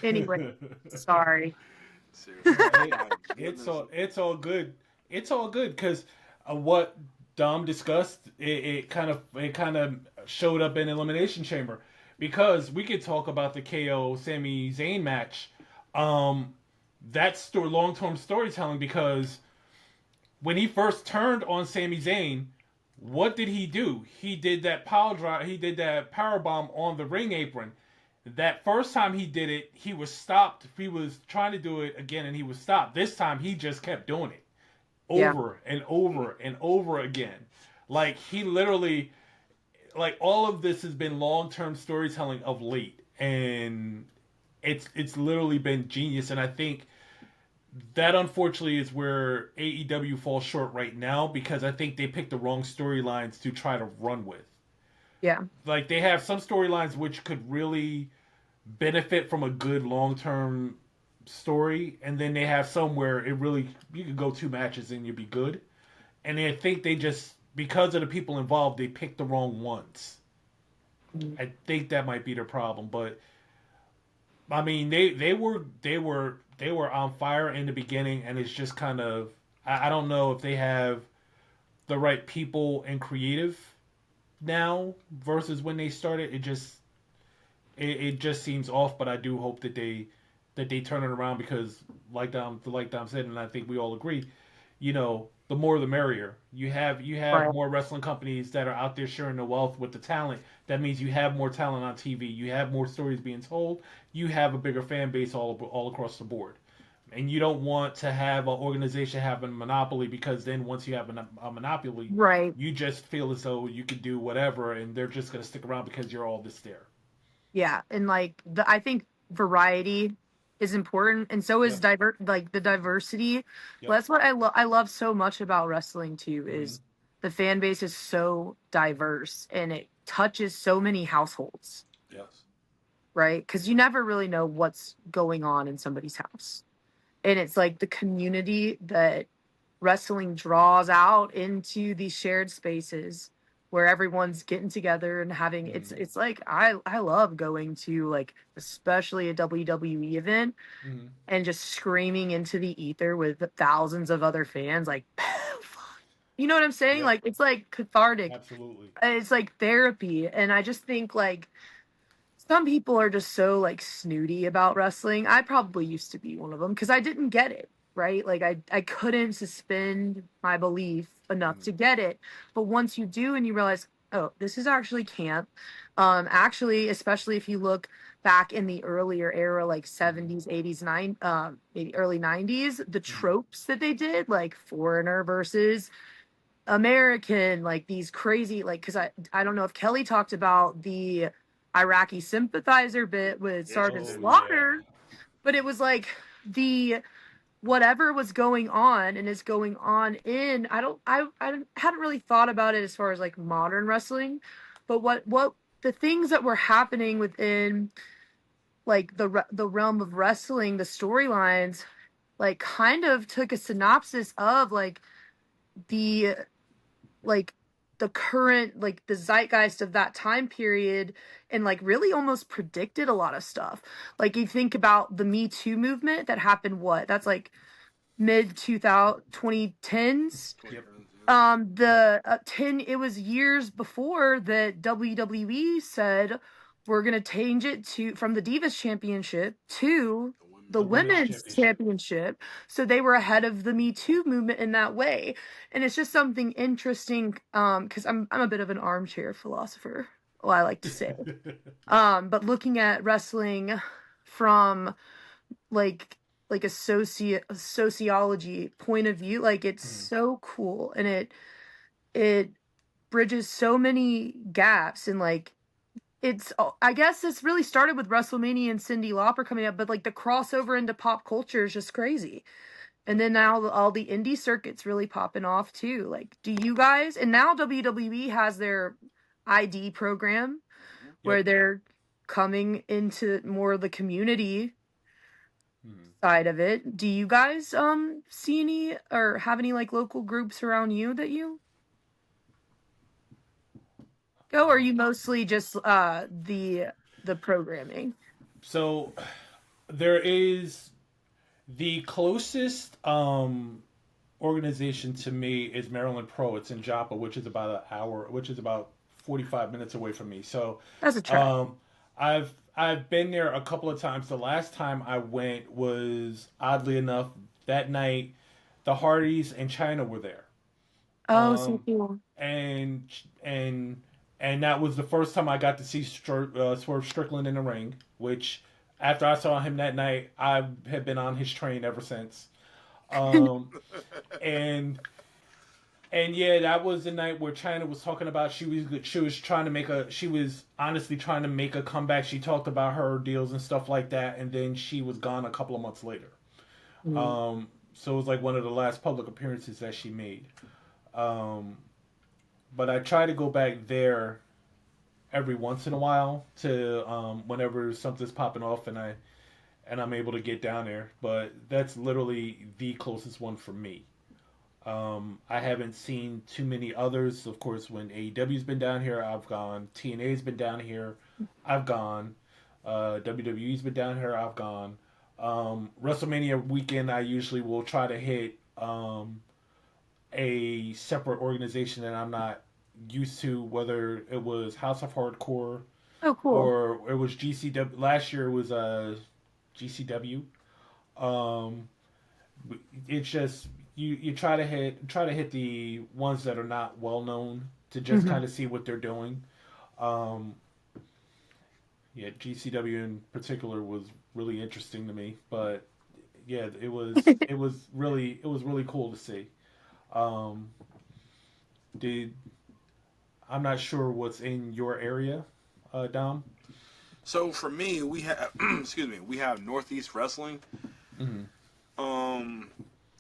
Anyway, sorry. Seriously. No, My it's goodness. all good. It's all good because what Dom discussed, it kind of showed up in Elimination Chamber because we could talk about the KO Sami Zayn match. Um, that's long term storytelling because when he first turned on Sami Zayn, what did he do? He did that power drive. He did that power bomb on the ring apron. That first time he did it, he was stopped. He was trying to do it again, and he was stopped. This time, he just kept doing it Yeah. over and over and over again. Like he literally, like all of this has been long term storytelling of late, and it's literally been genius. And I think that unfortunately is where AEW falls short right now because I think they picked the wrong storylines to try to run with. Yeah. Like they have some storylines which could really benefit from a good long term story, and then they have some where it really you could go two matches and you'd be good. And I think they just because of the people involved, they picked the wrong ones. I think that might be their problem, but I mean they were on fire in the beginning, and it's just kind of I don't know if they have the right people and creative now versus when they started. It just seems off, but I do hope that they turn it around because like Dom said, and I think we all agree, the more the merrier. You have Right. more wrestling companies that are out there sharing the wealth with the talent. That means you have more talent on TV. You have more stories being told. You have a bigger fan base all across the board. And you don't want to have an organization have a monopoly because then once you have a monopoly, Right. you just feel as though you could do whatever and they're just going to stick around because you're all this there. Yeah. And like I think variety is important, and so is Yep. the diversity. Yep. That's what I love so much about wrestling too, Mm-hmm. is the fan base is so diverse and it touches so many households, Yes. right? Because you never really know what's going on in somebody's house. And it's like the community that wrestling draws out into these shared spaces where everyone's getting together and having Mm-hmm. it's like I love going to, like, especially a WWE event Mm-hmm. and just screaming into the ether with thousands of other fans, like, you know what I'm saying? Yep. Like, it's like cathartic. Absolutely. It's like therapy. And I just think, like, some people are just so, like, snooty about wrestling. I probably used to be one of them because I didn't get it, right? Like, I couldn't suspend my belief enough to get it. But once you do and you realize, oh, this is actually camp. Actually, especially if you look back in the earlier era, like Mm-hmm. 70s, 80s, maybe early 90s, the Mm-hmm. tropes that they did, like foreigner versus American, like these crazy, like, because I don't know if Kelly talked about the Iraqi sympathizer bit with Yes, she Sergeant Oh did. yeah. Slaughter, but it was like the whatever was going on and is going on in I hadn't really thought about it as far as like modern wrestling, but what the things that were happening within, like, the realm of wrestling, the storylines, like, kind of took a synopsis of the like the current, like, the zeitgeist of that time period, and like really almost predicted a lot of stuff. Like, you think about the Me Too movement that happened, what, that's like mid 2010s. Yep. 2010s, Yep. The 10 It was years before that WWE said we're going to change it to from the Divas Championship to the women's the The women's Women's championship. Championship. So they were ahead of the Me Too movement in that way. And it's just something interesting, cuz I'm a bit of an armchair philosopher, well, I like to say. But looking at wrestling from like like a sociology point of view. Like it's Mm-hmm. so cool, and it bridges so many gaps, and like it's I guess this really started with WrestleMania and Cyndi Lauper coming up, but like the crossover into pop culture is just crazy. And then now all the indie circuits really popping off too. Like, do you guys? And now WWE has their ID program where Yep. they're coming into more of the community Mm-hmm. side of it. Do you guys see any or have any like local groups around you that you go, or are you mostly just the programming? So there is the closest organization to me is Maryland Pro. It's in Joppa, which is about an hour, which is about 45 minutes away from me. So That's a trek. um, I've been there a couple of times. The last time I went was oddly enough that night. The Hardys and China were there. Oh, so Um, cool. and and and that was the first time I got to see Swerve Strickland in the ring. Which, after I saw him that night, I have been on his train ever since. Um, and and yeah, that was the night where China was talking about she was trying to make a she was honestly trying to make a comeback. She talked about her deals and stuff like that, and then she was gone a couple of months later. Mm. So it was like one of the last public appearances that she made. Um, but I try to go back there every once in a while to whenever something's popping off and I'm able to get down there. But that's literally the closest one for me. I haven't seen too many others. Of course, when AEW's been down here, I've gone. TNA's been down here, I've gone. WWE's been down here, I've gone. WrestleMania weekend, I usually will try to hit a separate organization that I'm not used to, whether it was House of Hardcore Oh, cool. or it was GCW. Last year it was GCW. Um, it's just you try to hit the ones that are not well known to just Hmm. kind of see what they're doing. Um, yeah, GCW in particular was really interesting to me, but yeah, it was really cool to see. Um, did I'm not sure what's in your area, Dom. So for me, we have excuse me, we have Northeast Wrestling. Mm-hmm. Um,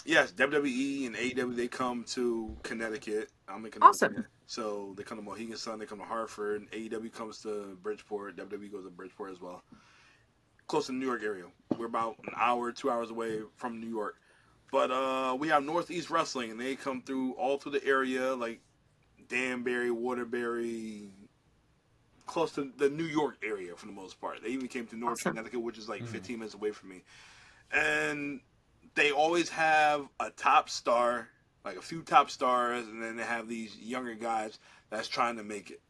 yes, WWE and AEW they come to Connecticut. I'm in Connecticut, Awesome. so they come to Mohegan Sun. They come to Hartford. AEW comes to Bridgeport. WWE goes to Bridgeport as well. Close to the New York area. We're about an hour, 2 hours away from New York. But we have Northeast Wrestling, and they come through all through the area, like Danbury, Waterbury, close to the New York area for the most part. They even came to North Awesome. Connecticut, which is like Mm-hmm. 15 minutes away from me. And they always have a top star, like a few top stars, and then they have these younger guys that's trying to make it.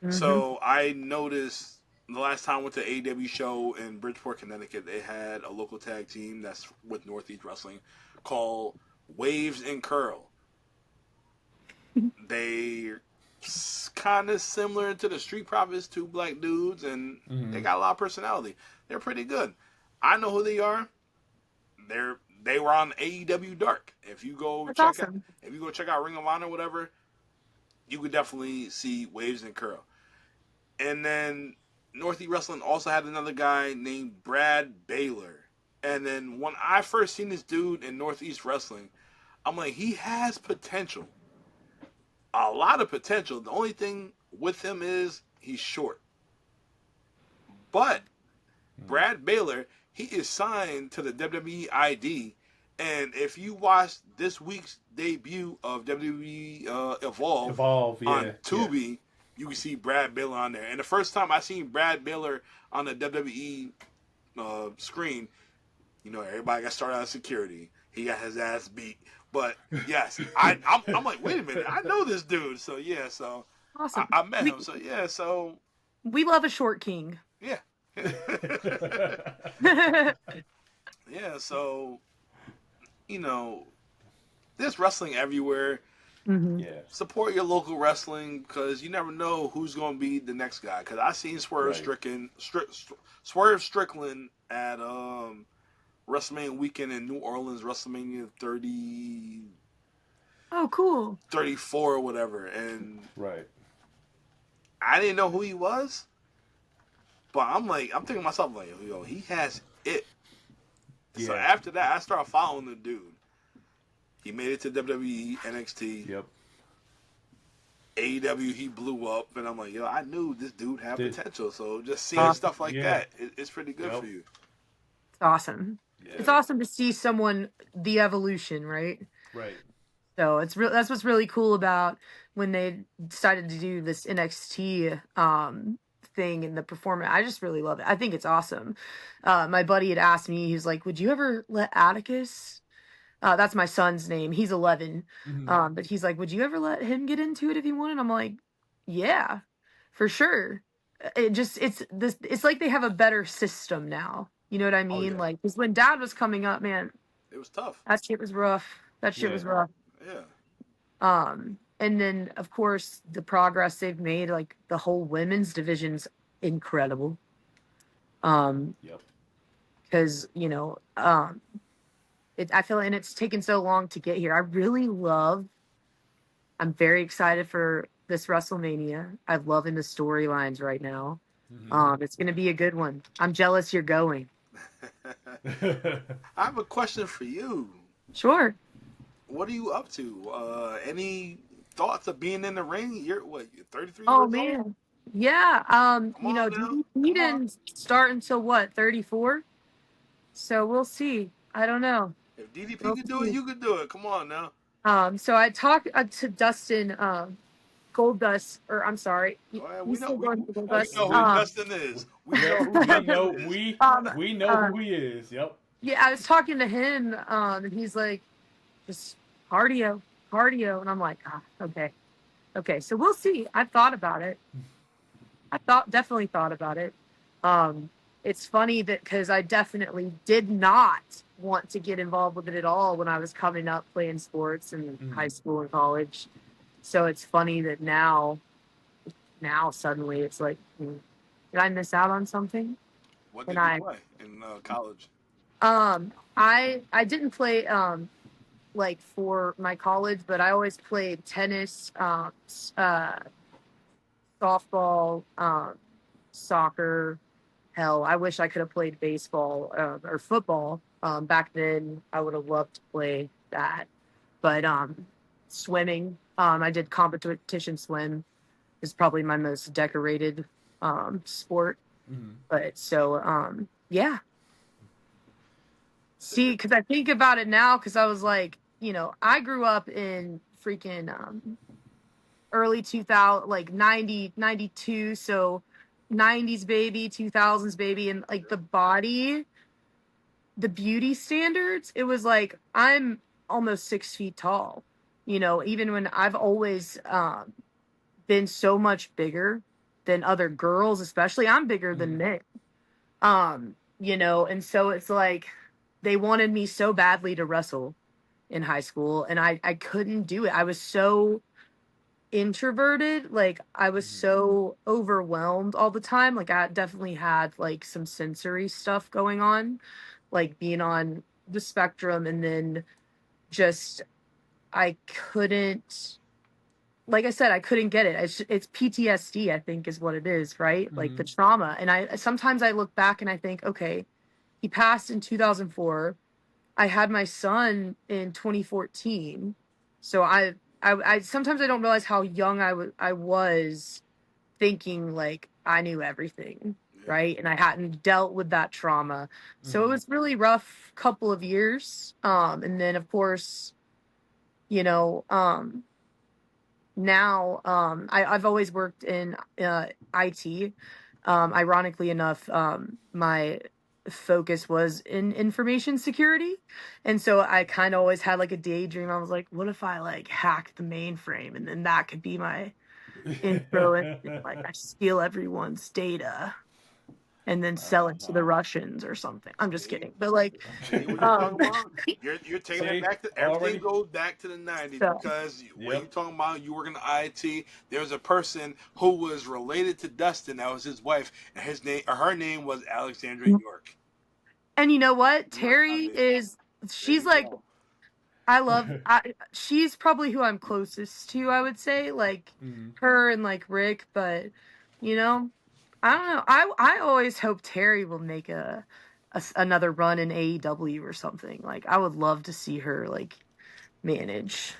Hmm. So I noticed the last time I went to AEW show in Bridgeport, Connecticut, they had a local tag team that's with Northeast Wrestling called Waves and Curl. They kind of similar to the Street Profits, two black dudes, and they Mm-hmm. got a lot of personality. They're pretty good. I know who they are. They were on AEW Dark. That's awesome. If you go check out Ring of Honor, or whatever, you could definitely see Waves and Curl. And then Northeast Wrestling also had another guy named Brad Baylor. And then when I first seen this dude in Northeast Wrestling, I'm like, he has potential, a lot of potential. The only thing with him is he's short. But Brad Baylor, he is signed to the WWE ID. And if you watch this week's debut of WWE Evolve Evolve, on yeah, yeah. Tubi, you can see Brad Baylor on there. And the first time I seen Brad Baylor on the WWE screen, everybody got started out of security. He got his ass beat. But yes, I'm like, wait a minute, I know this dude. So yeah, so I, Awesome. I met We him. So yeah, so we love a short king. yeah. Yeah, so you know, there's wrestling everywhere. Mm-hmm. Yeah. Support your local wrestling because you never know who's going to be the next guy. Because I seen Right. Swerve Strickland at WrestleMania weekend in New Orleans, WrestleMania Oh, cool. 34 or whatever, and Right. I didn't know who he was, but I'm thinking to myself like, yo, he has it. So Yeah. after that, I started following the dude. He made it to WWE, NXT, Yep. AEW. He blew up, and I'm like, yo, I knew this dude had The, potential. So just seeing the stuff like yeah. that, it's pretty good for Yep. you. It's awesome. Yeah. It's awesome to see someone the evolution, right? Right. So it's real. That's what's really cool about when they decided to do this NXT thing in the performance. I just really love it. I think it's awesome. My buddy had asked me, he was like, "Would you ever let Atticus?" That's my son's name. He's 11. Mm-hmm. But he's like, "Would you ever let him get into it if he wanted?" I'm like, "Yeah, for sure." It's like they have a better system now. You know what I Oh mean? yeah. Like, because when Dad was coming up, man, It was tough. that shit was rough. That shit Yeah. was rough. Yeah. And then of course the progress they've made, like the whole women's division's incredible. Yep. Because I feel and it's taken so long to get here. I'm very excited for this WrestleMania. I'm loving the storylines right now. Mm-hmm. It's gonna be a good one. I'm jealous you're going. I have a question for you. Sure. What are you up to? Any thoughts of being in the ring? You're 33 Oh years old? man. Yeah. Come on now. He Come on. didn't start until what, 34? So we'll see. I don't know. If DDP We'll could do it, see. you could do it. Come on now. So I talked to Dustin, Gold Dust, or I'm sorry, Well, he's still going to Gold we Dust. know who Absolutely. Dustin is. We Yep. know who We Dustin know is. um, we know uh, who he is. Yep. yeah, I was talking to him, and he's like, just cardio, cardio, and I'm like, okay, okay. So we'll see. I thought about it. Definitely thought about it. Um, it's funny that because I definitely did not want to get involved with it at all when I was coming up playing sports in high Mm. school and college. So it's funny that now suddenly it's like, did I miss out on something? What And did you play in college? I didn't play like for my college, but I always played tennis, softball, soccer. Hell, I wish I could have played baseball or football. Back then, I would have loved to play that. But swimming, I did competition swim. Is probably my most decorated sport. Mm. But so yeah. See, because I think about it now, because I was like, I grew up in freaking early 2000, like 90, 92. So 90s baby, 2000s baby, and like the beauty standards, it was like I'm almost 6 feet tall. Even when I've always been so much bigger than other girls, especially I'm bigger than Mm. men. And so it's like they wanted me so badly to wrestle in high school, and I couldn't do it. I was so introverted, like I was Mm. so overwhelmed all the time. Like I definitely had like some sensory stuff going on, like being on the spectrum, and then just I couldn't, like I said, I couldn't get it. It's PTSD, I think, is what it is, right? Like the Mm. trauma. And I sometimes I look back and I think, okay, he passed in 2004. I had my son in 2014. So I sometimes I don't realize how young I was thinking like I knew everything, Yeah. right? And I hadn't dealt with that trauma. So it Mm. was really rough couple of years. And then of course, you know, now I've always worked in IT. Ironically enough, my focus was in information security, and so I kind of always had like a daydream. I was like, what if I like hacked the mainframe, and then that could be my intro, and like I steal everyone's data, and then sell it to the Russians or something. I'm just See? kidding, but like, See what you're um, talking about? You're taking it See, back to everything already. goes back to the 90s so because when you're Yep. talking about you working in IT, there was a person who was related to Dustin. That was his wife, and his name or her name was Alexandra York. and you know what? York, Terry baby. is There she's you like go. she's probably who I'm closest to, I would say, like Mhm. her and like Rick, but you know, I don't know. I always hope Terry will make another run in AEW or something. Like I would love to see her like manage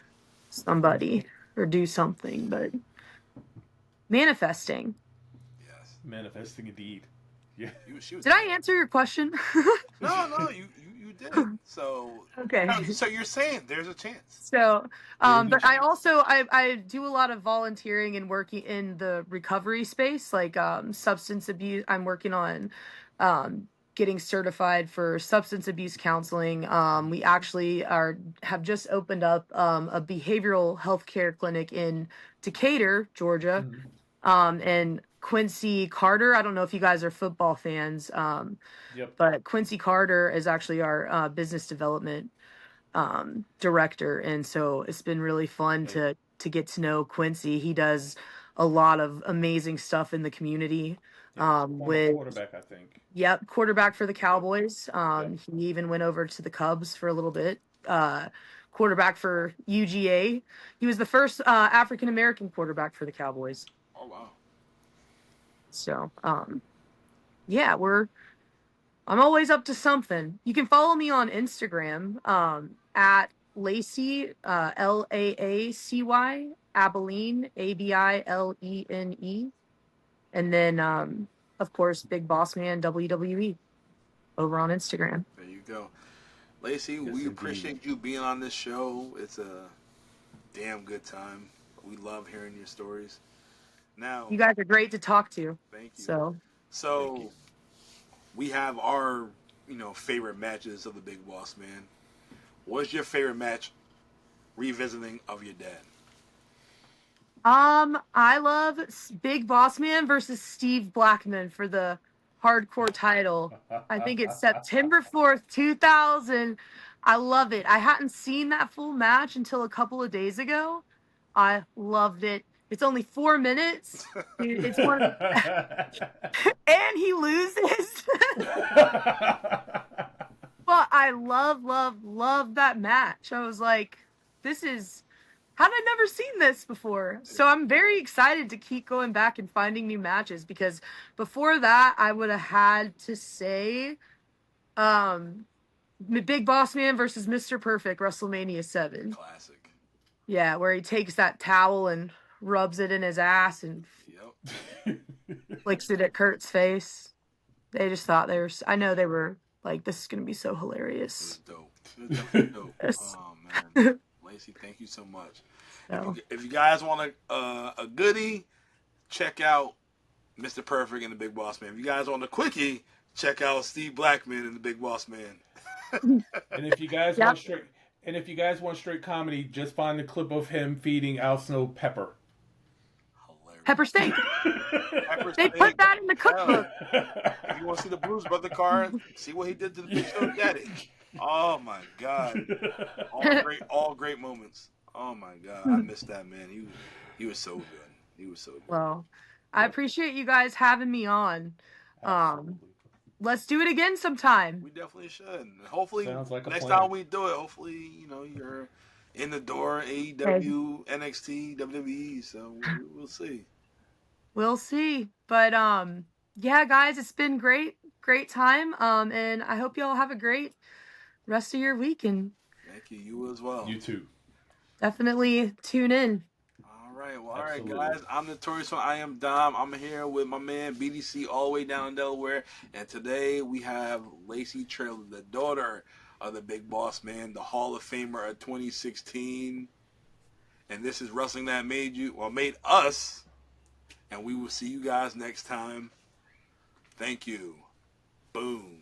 somebody or do something, but manifesting. Yes. Manifesting indeed. Yeah. She was Did I dead. answer your question? No, you did. So Okay. so you're saying there's a chance. So, There's a but I chance. also I do a lot of volunteering and working in the recovery space, like substance abuse. I'm working on getting certified for substance abuse counseling. We actually have just opened up a behavioral health care clinic in Decatur, Georgia, Mhm. and Quincy Carter. I don't know if you guys are football fans, Yep. but Quincy Carter is actually our business development director, and so it's been really fun Hey. to get to know Quincy. He does a lot of amazing stuff in the community. Yep. Former With quarterback, I think. Yep, quarterback for the Yep. Cowboys. Yep. He even went over to the Cubs for a little bit. Quarterback for UGA. He was the first African American quarterback for the Cowboys. Oh wow. So yeah, I'm always up to something. You can follow me on Instagram at Lacy, Laacy, Abilene, Abilene. And then, of course, Big Boss Man WWE over on Instagram. There you go. Lacy, Yes, we indeed. appreciate you being on this show. It's a damn good time. We love hearing your stories. Now, You guys are great to talk to. thank you. So, Thank you. So we have our, favorite matches of the Big Boss Man. What's your favorite match revisiting of your dad? I love Big Boss Man versus Steve Blackman for the hardcore title. I think it's September 4th, 2000. I love it. I hadn't seen that full match until a couple of days ago. I loved it. It's only 4 minutes. It's one, and he loses. But I love that match. I was like, this is had I never seen this before. So I'm very excited to keep going back and finding new matches because before that I would have had to say um Big Boss Man versus Mr. Perfect WrestleMania 7. Classic. Yeah, where he takes that towel and rubs it in his ass and Yep. flicks it at Kurt's face. They just thought I know they were like, this is going to be so It was hilarious. dope. It was definitely dope. Yes. Oh man, Lacey, thank you so much. So, If you guys want a goodie, check out Mr. Perfect and the Big Boss Man. If you guys want a quickie, check out Steve Blackman and the Big Boss Man. And if you guys yep. want straight, and if you guys want straight comedy, just find a clip of him feeding Al Snow pepper. Hilarious. Pepper steak. Pepper They steak. put that in the cookbook. If you want to see the Blues Brother car, see what he did to the Big Show Daddy. Oh my God! All great moments. Oh my God, I missed that man. He was so good. He was so good. Well, I appreciate you guys having me on. Absolutely. Let's do it again sometime. We definitely should. And hopefully, Sounds like a next plan. time we do it, hopefully you're in the door. Hey, AEW, NXT, WWE. So we'll see. we'll see. But yeah, guys, it's been great time. And I hope y'all have a great rest of your week and Thank you. You as well. You too. definitely tune in. All right. Well, all right, Absolutely. guys. I'm the Notorious One. I am Dom. I'm here with my man BDC all the way down in Delaware. And today we have Lacy Traylor, the daughter of the Big Boss Man, the Hall of Famer of 2016. And this is Wrestling That made us. And we will see you guys next time. Thank you. Boom.